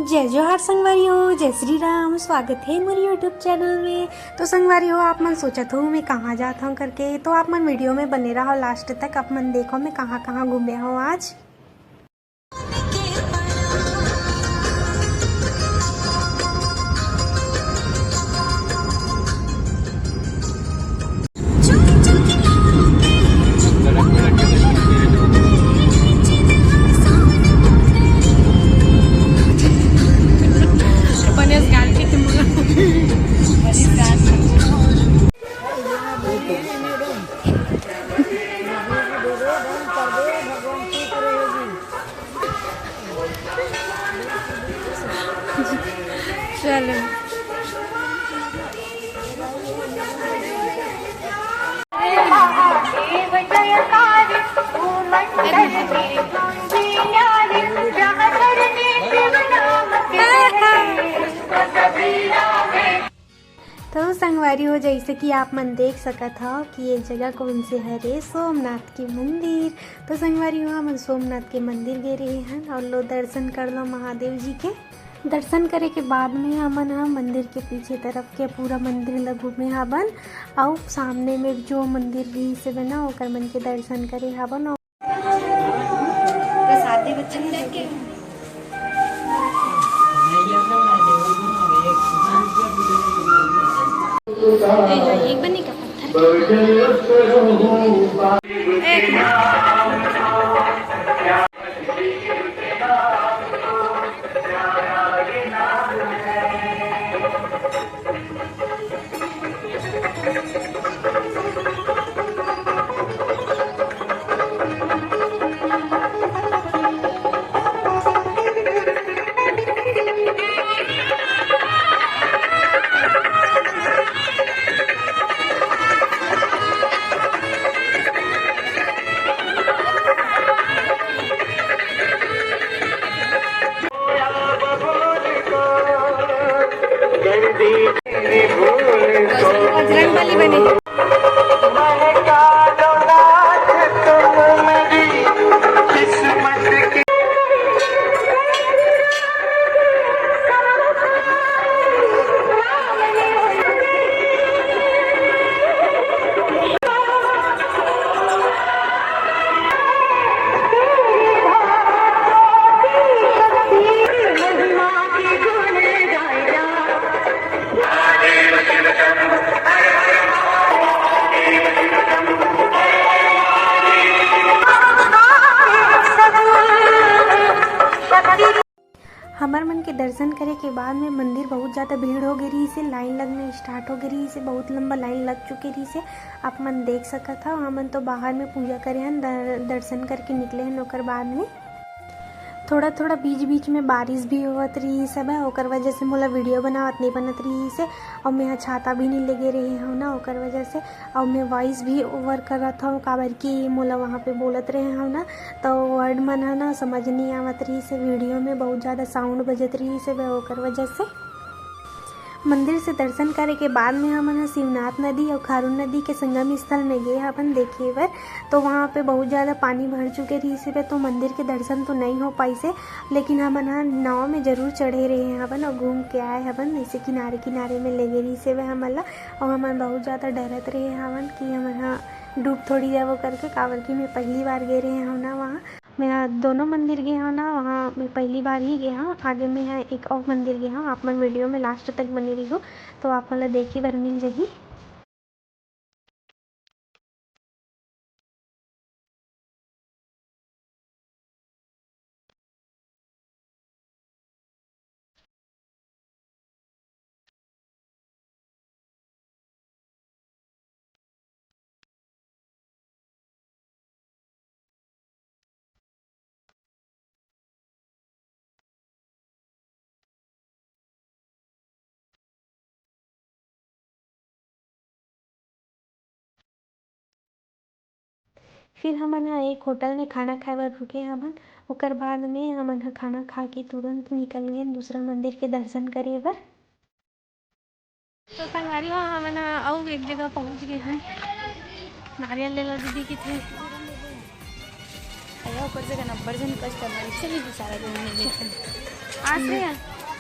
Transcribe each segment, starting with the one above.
जय जोहार संगवारी, जय श्री राम। स्वागत है मेरे यूट्यूब चैनल में। तो संगवारी आप मन सोचत हो मैं कहाँ जाता हूँ करके, तो आप मन वीडियो में बने रहो लास्ट तक। आप मन देखो मैं कहाँ कहाँ घूमे हूँ आज। चलो तो संगवारी हो, जैसे कि आप मन देख सकत हो कि ये जगह कौन से है रे, सोमनाथ के मंदिर। तो संगवारी हो हम सोमनाथ के मंदिर गए रहे हैं और लो दर्शन कर लो महादेव जी के। दर्शन करे के बाद में हमन मंदिर के पीछे तरफ के पूरा मंदिर ला घूमे हवन और सामने में जो मंदिर भी से बना ओकर मन के दर्शन करे हवन। प्रसादी बच्चन देके एक बनी का बजरंग बली बने। हमार मन के दर्शन करे के बाद में मंदिर बहुत ज़्यादा भीड़ हो गई रही से, लाइन लगने स्टार्ट हो गई रही से, बहुत लंबा लाइन लग चुकी रही से। आप मन देख सकत था। हमन तो बाहर में पूजा करे हैं, दर्शन करके निकले हैं। ओकर बाद में थोड़ा थोड़ा बीच बीच में बारिश भी होत रही सब है, ओकर वजह से मोला वीडियो बनावत नहीं बनत रही से। और मैं छाता भी नहीं लेके रही हूँ ना, ओकर वजह से। और मैं वॉइस भी ओवर करत हूँ काबर कि मोला वहाँ पे बोलत रहे हूँ ना, तो वर्ड मन है ना समझ नहीं आवत रही से। वीडियो में बहुत ज़्यादा साउंड बजत रही से ओकर वजह से। मंदिर से दर्शन करे के बाद में हमन शिवनाथ नदी और खारून नदी के संगम स्थल में गए अपन देखे बर। तो वहाँ पे बहुत ज़्यादा पानी भर चुके रही से, तो मंदिर के दर्शन तो नहीं हो पाई से। लेकिन हमन नाव में जरूर चढ़े रहे हैं अपन और घूम के आए हवन। ऐसे किनारे किनारे में ले गए रही से वे हमन ला। और हमन बहुत ज़्यादा डरत रहे हवन कि हमन डूब थोड़ी जावो करके, काबर कि मैं पहली बार गए रहे हूँ ना वहाँ। मैं दोनों मंदिर गया हूँ ना, वहाँ मैं पहली बार ही गया हूँ। आगे में है एक और मंदिर गया हूँ। आप मन वीडियो में लास्ट तक बनी रही हो तो आप मतलब देखी बर मिल जाएगी। फिर हमन एक होटल में खाना खाए बर रुके हमन। ओकर बाद में हमन खाना खा के तुरंत निकल गए दूसरा मंदिर के दर्शन करे बर। तो संगवारी हो हमन और एक जगह पहुंच गए हैं। नारियल ले लो दीदी की थे ऊपर से 90 जन कस्टमर चलिए सारा दिन आज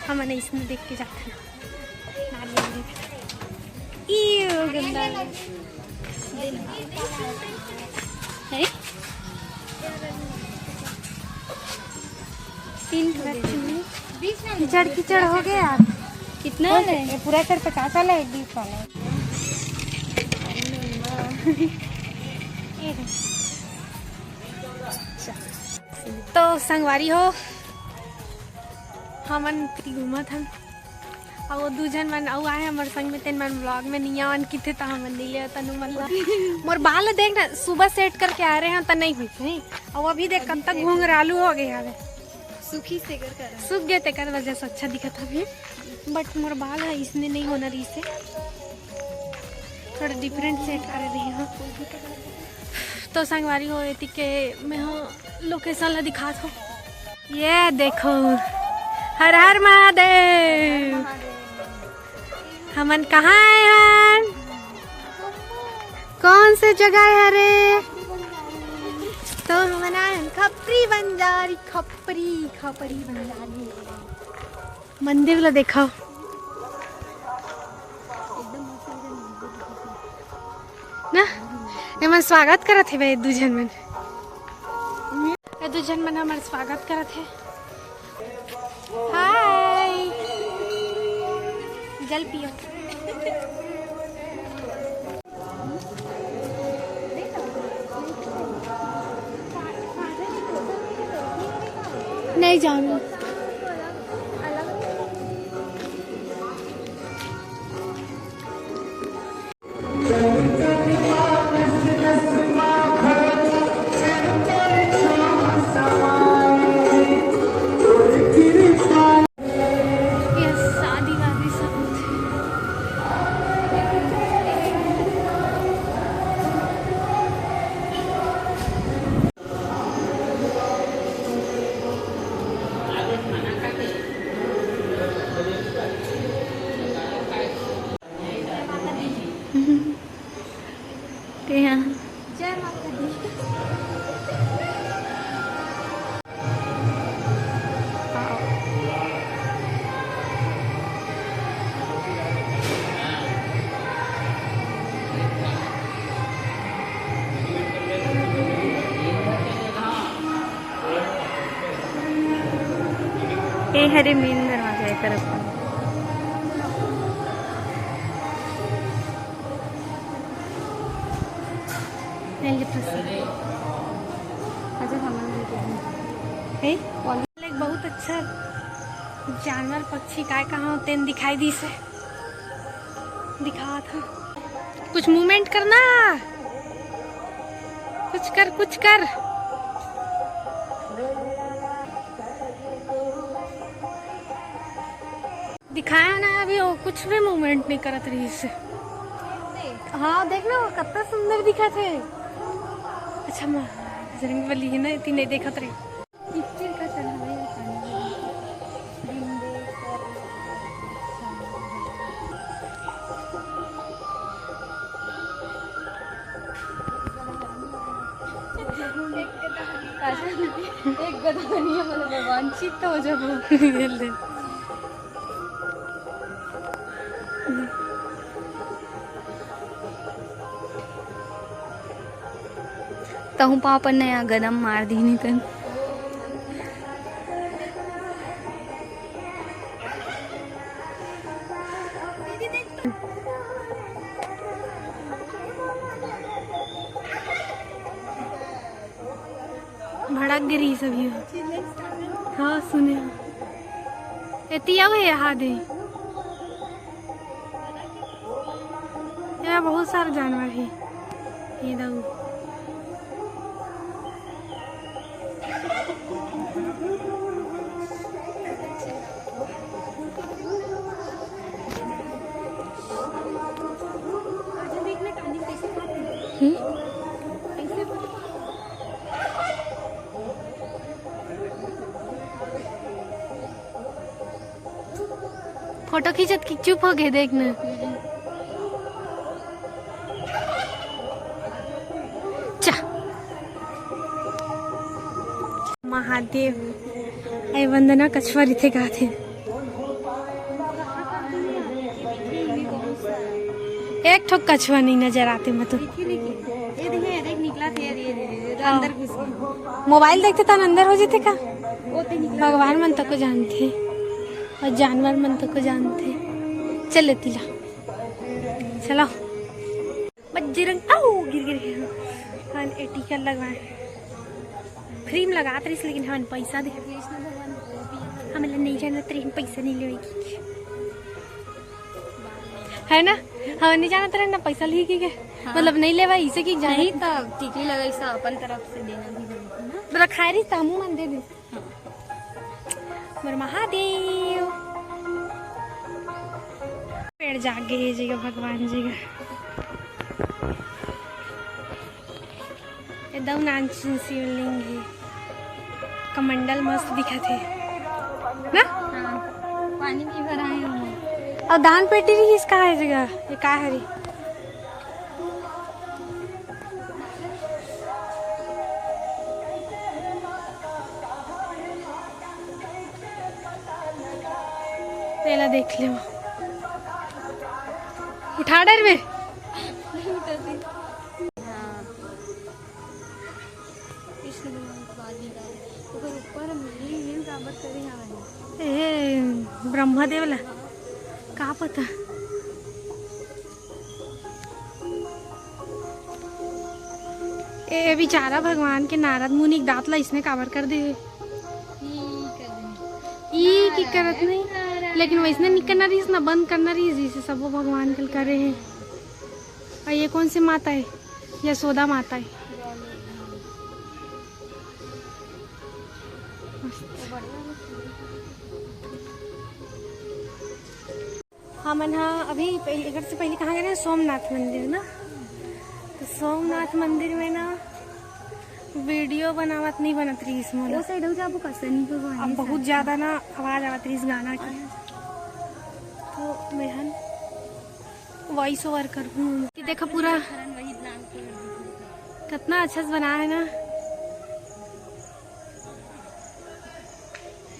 हम इसमें देख के जाते हैं नारियल गंदा है। कीचड़ कीचड़ हो गया यार। कितना है? पूरा सर 50 वाला है, 20 वाला है। तो संगवारी हो हमन घूमत हम और वो दूजन मन आउ आए हमारे संग में, तेन मन ब्लॉग में नहीं आवन किथे तो हमन नहीं ले तनु मतलब मोर बाल देख ना सुबह सेट करके आ रहे हैं तो नहीं हुई थी और अभी देख कब तक घुंघरालू हो गए हवे, सूखी से कर सूख गए ते कर वजह से अच्छा दिखा था भी, बट मोर बाल है इसने नहीं होना रही से थोड़ा डिफरेंट सेट कर रही हूँ। तो संगवारी हो के मैं हो लोकेशन ला दिखा दो। ये देखो हर हर महादेव, हमन कहाँ आए हैं? कौन से जगह है रे? तो हमन आए हैं खपरी बंजारी, खपरी बंजारी मंदिर ला देखो ना, एमन स्वागत करत है भाई दूजन मन, दूजन मन हमार स्वागत करत है। हाय जल पियो। नहीं जाना जय माता दी। ये हरे मेन दरवाजा है तरफ बहुत अच्छा जानवर पक्षी काय कहाँ होते हैं दिखाई दी से दिखा था। कुछ मूवमेंट करना, कुछ कर दिखाया ना अभी वो कुछ भी मूवमेंट नहीं करत रही से। हाँ देखना वो कितना सुंदर दिखा थे। अच्छा बजरंग बली है ना इतनी नहीं देखत रही। एक गधा नहीं है मतलब वांछित हो जब तहु पापन नया गदम मार दी नहीं तन भड़क गिरी सभी। हाँ सुने एतिया यहाँ दे यहाँ बहुत सारे जानवर है ये दाऊ। फोटो खींचत कि चुप हो गए देखना। चा महादेव आई वंदना कछुआ थे गा थे एक ठोक कछुआ नहीं नजर आते मैं तो। ये देखिए देख निकला था ये अंदर घुस गया। मोबाइल देखते तो अंदर हो जाते का। वो तो निकला। भगवान मन तक को जानते और जानवर मन तक को जानते। चल तिला चलो बजरंग आओ गिर गिर गया। हम टीका लगवाए फ्री में लगाते रही लेकिन हम पैसा दे हमें नहीं जाना तो पैसा नहीं लेगी है ना। हम नहीं जाना तो ना पैसा ले के मतलब नहीं लेवा इसे की जाए नहीं तब टिकली लगाई सा अपन तरफ से देना भी बनता ना। तो रखाए रही तमु मन दे दे मोर महादेव पेड़ जागे है जगह भगवान जी का एकदम नानसून शिवलिंग है। कमंडल मस्त दिखा थे ना। हाँ, पानी भी भरा है। और दान पेटी रही इसका है जगह ये का है रे। पहला देख ले उठा डर में कृष्ण भगवान को बाद में डाल तो ऊपर मिल प्राप्त करे यहाँ ए ब्रह्मदेव ला का पता। ए बेचारा भगवान के नारद मुनि दांत ला इसने काबर कर दे ई की करत नहीं लेकिन वैसने नहीं करना रही ना बंद करना रही जैसे सब वो भगवान कल करे हैं। और ये कौन सी माता है यशोदा माता है। हमन हाँ अभी पहले घर से पहले कहाँ गए ना सोमनाथ मंदिर ना। तो सोमनाथ मंदिर में ना वीडियो बनावत नहीं बनत रही इसमें वो साइड हो जाबो कसनी भगवान अब बहुत ज्यादा ना आवाज आवत रही इस गाना की। तो मैं हन वॉइस ओवर करूँ कि देखो पूरा वही प्लान कितना अच्छा से बना है ना।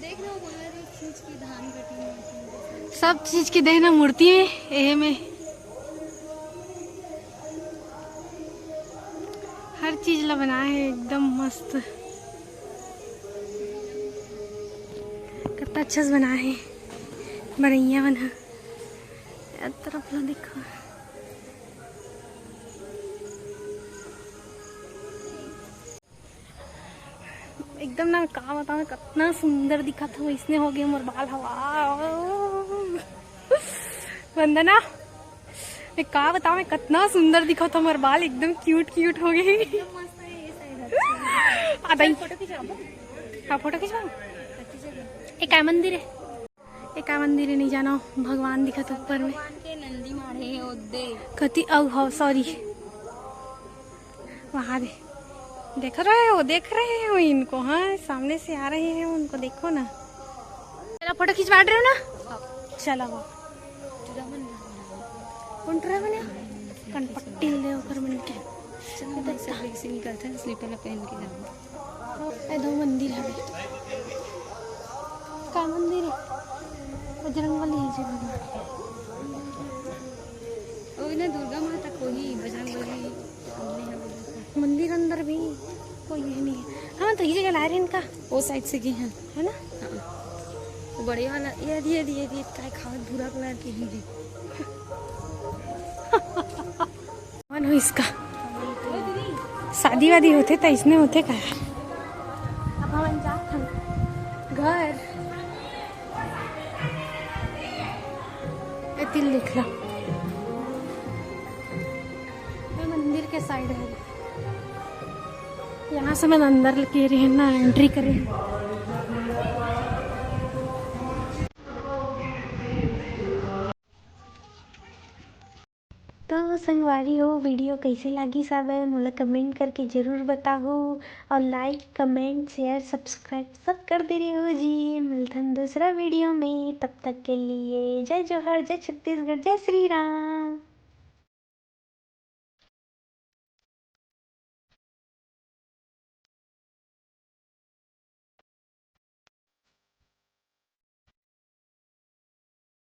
देख रहे हो बोल रहे खींच की धान कटी सब चीज की देना मूर्ति में एहे में हर चीज ला बना है एकदम मस्त। कितना अच्छा से बना है बनैया बना तरफ ला देखो। एकदम ना का बताऊं कितना सुंदर दिखा था वैसने हो गया मोर बाल हवा वंदना मैं का बताऊं मैं कितना सुंदर दिखा था मोर बाल एकदम क्यूट क्यूट हो गई। फोटो खिंचाबो। हाँ फोटो खिंचवाओ। एक क्या मंदिर है एक क्या मंदिर है नहीं जाना भगवान दिखा था ऊपर में भगवान के नंदी मारे हैं ओदे कति हो सॉरी वहाँ दे देख रहे हो इनको। हाँ सामने से आ रहे हैं उनको देखो ना। चलो फोटो खिंचवा रहे हो ना। चलो वो कौन ट्रे बने कनपट्टी ले ऊपर मन के से निकलता है स्लीपर पहन के जाओ। ए दो मंदिर है का मंदिर है बजरंग बली है जी ओ ना दुर्गा माता को ही बजरंग बली मंदिर अंदर भी कोई है नहीं है। हाँ तो ये जगह ला रहे हैं इनका वो साइड से गए हैं है ना। वो बड़े वाला ये काय खावत भूरा कलर के ही कौन हो इसका शादी वादी होते तो इसने होते का। अब हम जात हम घर ए दिल देख लो ये मंदिर के साइड है। यहाँ से मैं अंदर लेके रहे हैं ना एंट्री करे। तो संगवारी हो वीडियो कैसे लगी सब मोला कमेंट करके ज़रूर बताओ और लाइक कमेंट शेयर सब्सक्राइब सब कर दे रहे हो जी। मिलते हैं दूसरा वीडियो में तब तक के लिए जय जोहर जय छत्तीसगढ़ जय श्री राम।